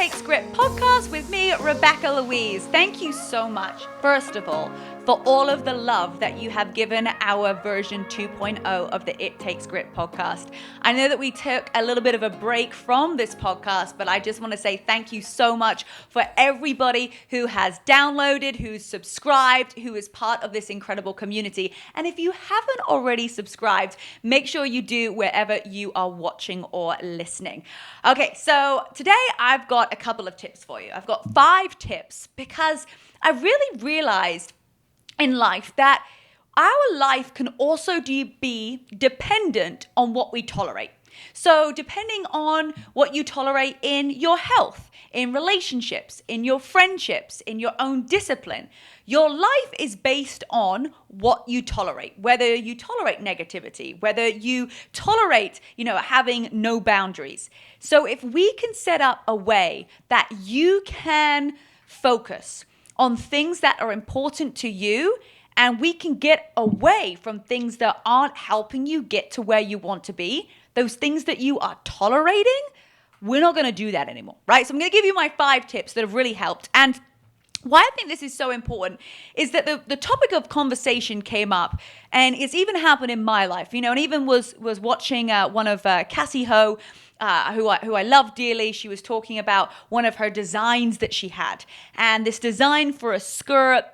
Takes Grit podcast with me, Rebecca Louise. Thank you so much, first of all, for all of the love that you have given our version 2.0 of the It Takes Grit podcast. I know that we took a little bit of a break from this podcast, but I just want to say thank you so much for everybody who has downloaded, who's subscribed, who is part of this incredible community. And if you haven't already subscribed, make sure you do wherever you are watching or listening. Okay, so today I've got a couple of tips for you. I've got 5 tips because I really realized in life that our life can also be dependent on what we tolerate. So depending on what you tolerate in your health, in relationships, in your friendships, in your own discipline, your life is based on what you tolerate, whether you tolerate negativity, whether you tolerate, having no boundaries. So if we can set up a way that you can focus on things that are important to you, and we can get away from things that aren't helping you get to where you want to be, those things that you are tolerating, we're not going to do that anymore, right? So I'm going to give you my 5 tips that have really helped. And why I think this is so important is that the topic of conversation came up, and it's even happened in my life, and even was watching one of Cassie Ho, who I love dearly. She was talking about one of her designs that she had, and this design for a skirt.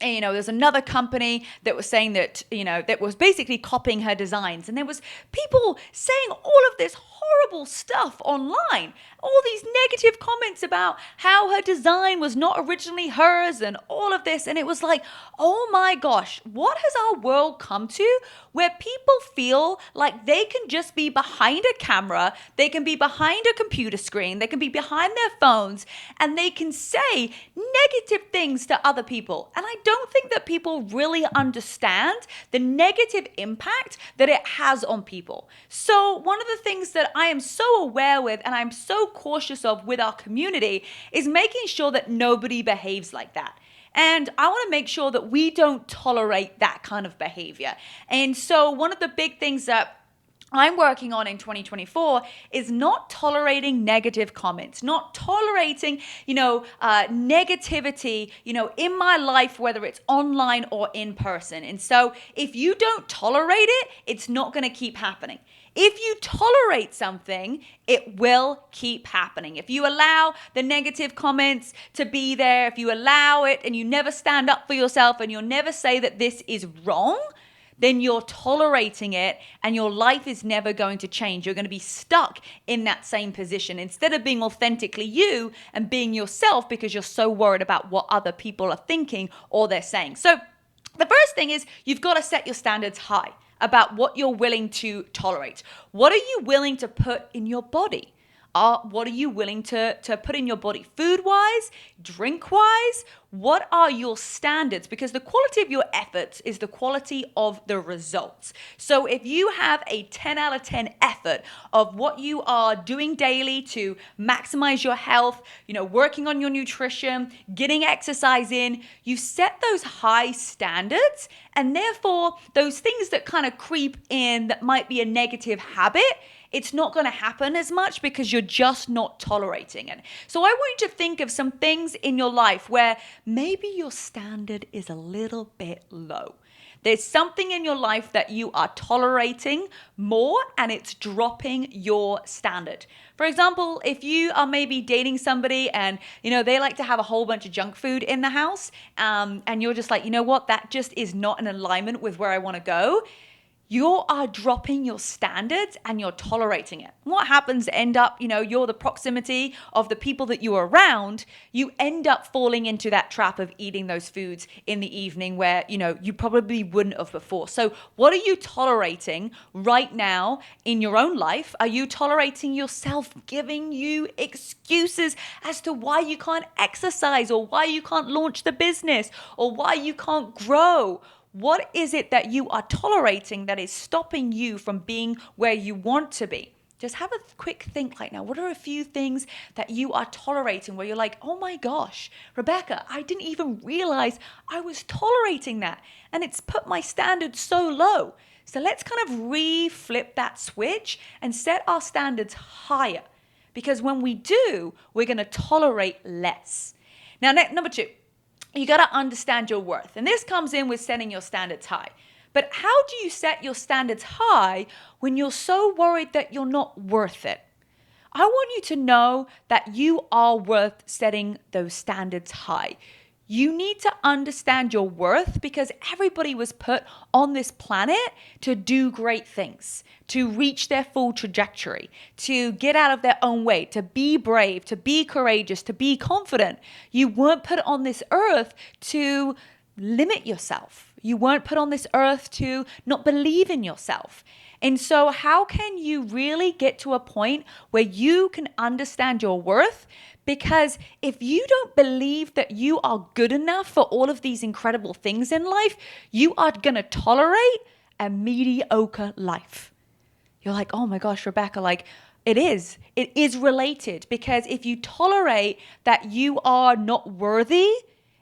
And, there's another company that was saying that, that was basically copying her designs. And there was people saying all of this horrible stuff online, all these negative comments about how her design was not originally hers and all of this. And it was like, oh my gosh, what has our world come to where people feel like they can just be behind a camera, they can be behind a computer screen, they can be behind their phones, and they can say negative things to other people. And I don't think that people really understand the negative impact that it has on people. So one of the things that I am so aware with and I'm so cautious of with our community is making sure that nobody behaves like that. And I want to make sure that we don't tolerate that kind of behavior. And so one of the big things that I'm working on in 2024 is not tolerating negative comments, not tolerating, negativity, in my life, whether it's online or in person. And so if you don't tolerate it, it's not going to keep happening. If you tolerate something, it will keep happening. If you allow the negative comments to be there, if you allow it and you never stand up for yourself and you'll never say that this is wrong, then you're tolerating it and your life is never going to change. You're going to be stuck in that same position instead of being authentically you and being yourself because you're so worried about what other people are thinking or they're saying. So the first thing is you've got to set your standards high about what you're willing to tolerate. What are you willing to put in your body? What are you willing to put in your body? Food-wise, drink-wise, what are your standards? Because the quality of your efforts is the quality of the results. So if you have a 10 out of 10 effort of what you are doing daily to maximize your health, working on your nutrition, getting exercise in, you set those high standards, and therefore those things that kind of creep in that might be a negative habit, it's not going to happen as much because you're just not tolerating it. So I want you to think of some things in your life where maybe your standard is a little bit low. There's something in your life that you are tolerating more and it's dropping your standard. For example, if you are maybe dating somebody and, they like to have a whole bunch of junk food in the house, and you're just like, that just is not in alignment with where I want to go. You are dropping your standards and you're tolerating it. What happens end up, you're the proximity of the people that you're around, you end up falling into that trap of eating those foods in the evening where, you probably wouldn't have before. So what are you tolerating right now in your own life? Are you tolerating yourself giving you excuses as to why you can't exercise or why you can't launch the business or why you can't grow? What is it that you are tolerating that is stopping you from being where you want to be? Just have a quick think right now. What are a few things that you are tolerating where you're like, oh my gosh, Rebecca, I didn't even realize I was tolerating that. And it's put my standards so low. So let's kind of re-flip that switch and set our standards higher. because when we do, we're going to tolerate less. Now, number 2, you got to understand your worth. And this comes in with setting your standards high. But how do you set your standards high when you're so worried that you're not worth it? I want you to know that you are worth setting those standards high. You need to understand your worth because everybody was put on this planet to do great things, to reach their full trajectory, to get out of their own way, to be brave, to be courageous, to be confident. You weren't put on this earth to limit yourself. You weren't put on this earth to not believe in yourself. And so how can you really get to a point where you can understand your worth? Because if you don't believe that you are good enough for all of these incredible things in life, you are going to tolerate a mediocre life. You're like, oh my gosh, Rebecca, like it is related, because if you tolerate that you are not worthy,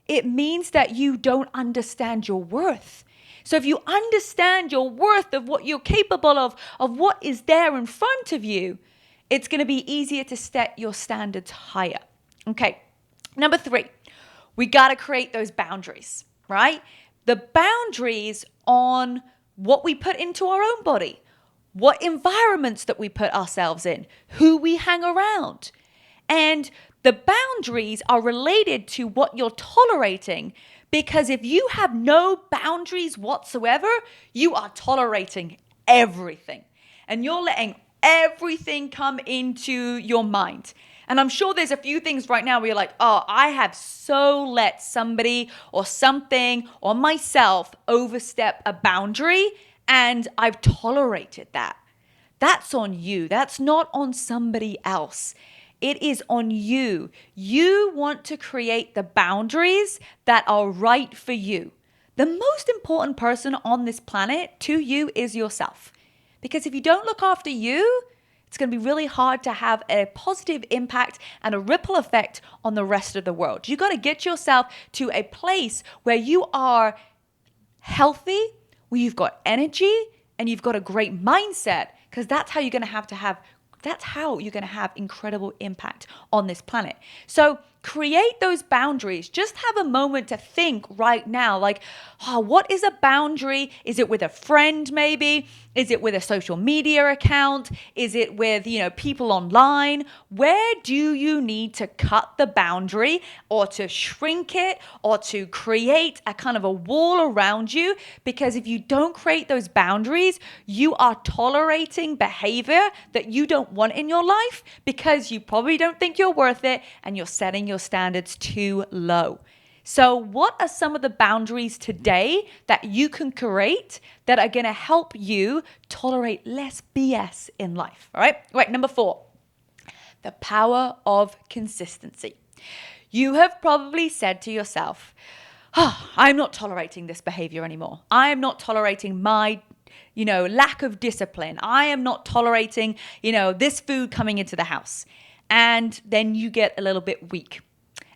it means that you don't understand your worth. So if you understand your worth of what you're capable of what is there in front of you, it's going to be easier to set your standards higher. Okay. Number 3, we got to create those boundaries, right? The boundaries on what we put into our own body, what environments that we put ourselves in, who we hang around. And the boundaries are related to what you're tolerating, because if you have no boundaries whatsoever, you are tolerating everything. And you're letting everything come into your mind. And I'm sure there's a few things right now where you're like, oh, I have so let somebody or something or myself overstep a boundary and I've tolerated that. That's on you. That's not on somebody else. It is on you. You want to create the boundaries that are right for you. The most important person on this planet to you is yourself. Because if you don't look after you, it's going to be really hard to have a positive impact and a ripple effect on the rest of the world. You got to get yourself to a place where you are healthy, where you've got energy, and you've got a great mindset, because that's how you're going to have incredible impact on this planet. So create those boundaries. Just have a moment to think right now, like, oh, what is a boundary? Is it with a friend maybe? Is it with a social media account? Is it with, people online? Where do you need to cut the boundary or to shrink it or to create a kind of a wall around you? Because if you don't create those boundaries, you are tolerating behavior that you don't want in your life because you probably don't think you're worth it and you're setting your standards too low. So what are some of the boundaries today that you can create that are going to help you tolerate less BS in life? All right. Right. Number 4, the power of consistency. You have probably said to yourself, I'm not tolerating this behavior anymore. I am not tolerating my lack of discipline. I am not tolerating, this food coming into the house. And then you get a little bit weak.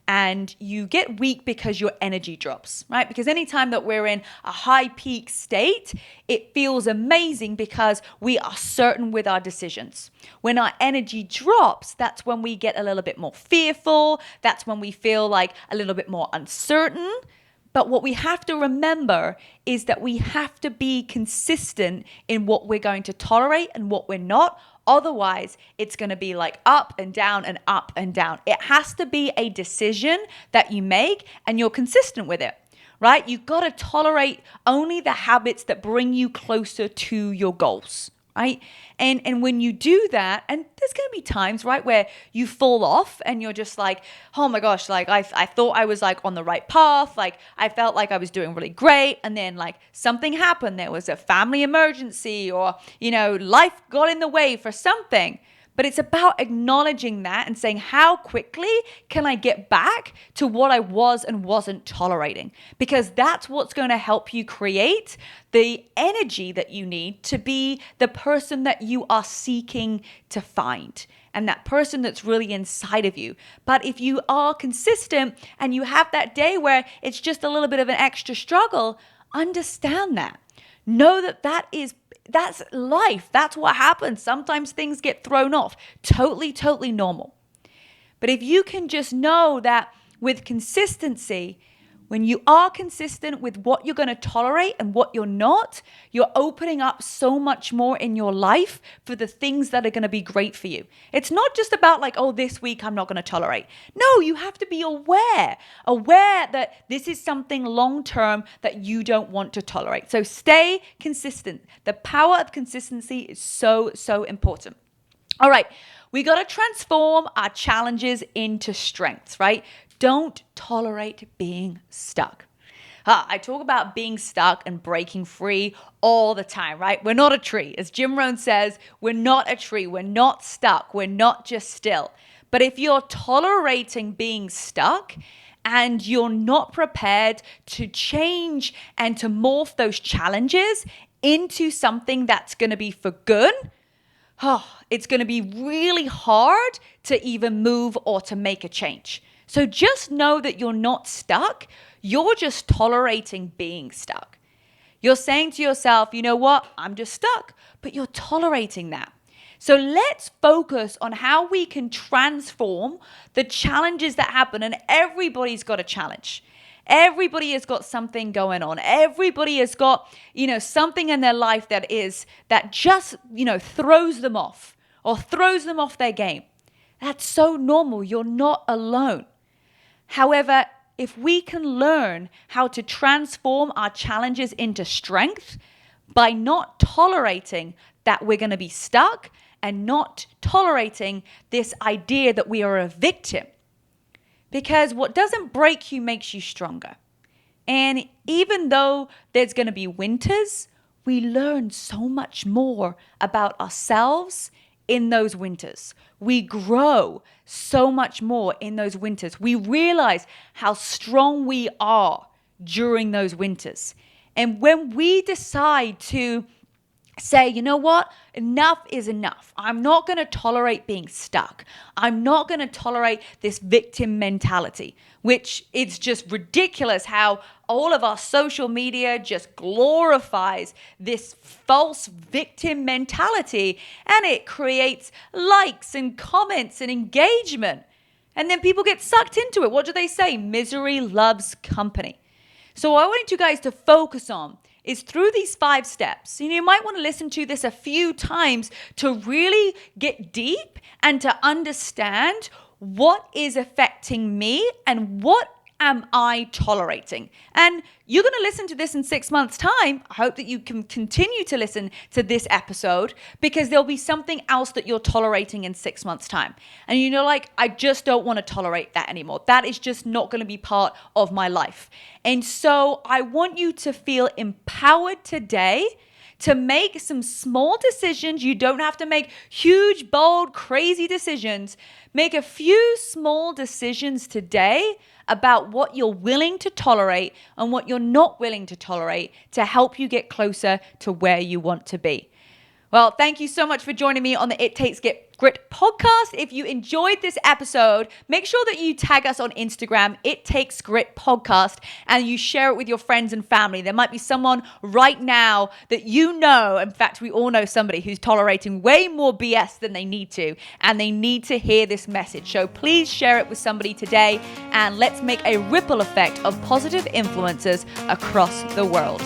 And you get weak because your energy drops, right? Because anytime that we're in a high peak state, it feels amazing because we are certain with our decisions. When our energy drops, that's when we get a little bit more fearful. That's when we feel like a little bit more uncertain. But what we have to remember is that we have to be consistent in what we're going to tolerate and what we're not. Otherwise, it's going to be like up and down and up and down. It has to be a decision that you make and you're consistent with it, right? You've got to tolerate only the habits that bring you closer to your goals, right? And when you do that, and there's going to be times, right, where you fall off and you're just like, oh my gosh, like I thought I was like on the right path. Like I felt like I was doing really great. And then like something happened. There was a family emergency or, life got in the way for something. But it's about acknowledging that and saying, how quickly can I get back to what I was and wasn't tolerating? Because that's what's going to help you create the energy that you need to be the person that you are seeking to find, and that person that's really inside of you. But if you are consistent and you have that day where it's just a little bit of an extra struggle, understand that. Know that that is that's life. That's what happens. Sometimes things get thrown off. Totally, totally normal. But if you can just know that with consistency, when you are consistent with what you're going to tolerate and what you're not, you're opening up so much more in your life for the things that are going to be great for you. It's not just about like, oh, this week I'm not going to tolerate. No, you have to be aware that this is something long-term that you don't want to tolerate. So stay consistent. The power of consistency is so, so important. All right, we got to transform our challenges into strengths, right? Don't tolerate being stuck. I talk about being stuck and breaking free all the time, right? We're not a tree. As Jim Rohn says, we're not a tree. We're not stuck. We're not just still. But if you're tolerating being stuck and you're not prepared to change and to morph those challenges into something that's going to be for good, it's going to be really hard to even move or to make a change. So just know that you're not stuck. You're just tolerating being stuck. You're saying to yourself, you know what? I'm just stuck, but you're tolerating that. So let's focus on how we can transform the challenges that happen. And everybody's got a challenge. Everybody has got something going on. Everybody has got, something in their life that just, throws them off or throws them off their game. That's so normal. You're not alone. However, if we can learn how to transform our challenges into strength by not tolerating that we're going to be stuck and not tolerating this idea that we are a victim. Because what doesn't break you makes you stronger. And even though there's going to be winters, we learn so much more about ourselves in those winters. We grow so much more in those winters. We realize how strong we are during those winters. And when we decide to say, you know what? Enough is enough. I'm not going to tolerate being stuck. I'm not going to tolerate this victim mentality, which it's just ridiculous how all of our social media just glorifies this false victim mentality, and it creates likes and comments and engagement. And then people get sucked into it. What do they say? Misery loves company. So what I want you guys to focus on is through these 5 steps. You might want to listen to this a few times to really get deep and to understand what is affecting me and what am I tolerating. And you're going to listen to this in 6 months' time. I hope that you can continue to listen to this episode because there'll be something else that you're tolerating in 6 months' time. And I just don't want to tolerate that anymore. That is just not going to be part of my life. And so I want you to feel empowered today to make some small decisions. You don't have to make huge, bold, crazy decisions. Make a few small decisions today about what you're willing to tolerate and what you're not willing to tolerate to help you get closer to where you want to be. Well, thank you so much for joining me on the It Takes Grit podcast. If you enjoyed this episode, make sure that you tag us on Instagram, It Takes Grit podcast, and you share it with your friends and family. There might be someone right now that in fact, we all know somebody who's tolerating way more BS than they need to, and they need to hear this message. So please share it with somebody today, and let's make a ripple effect of positive influences across the world.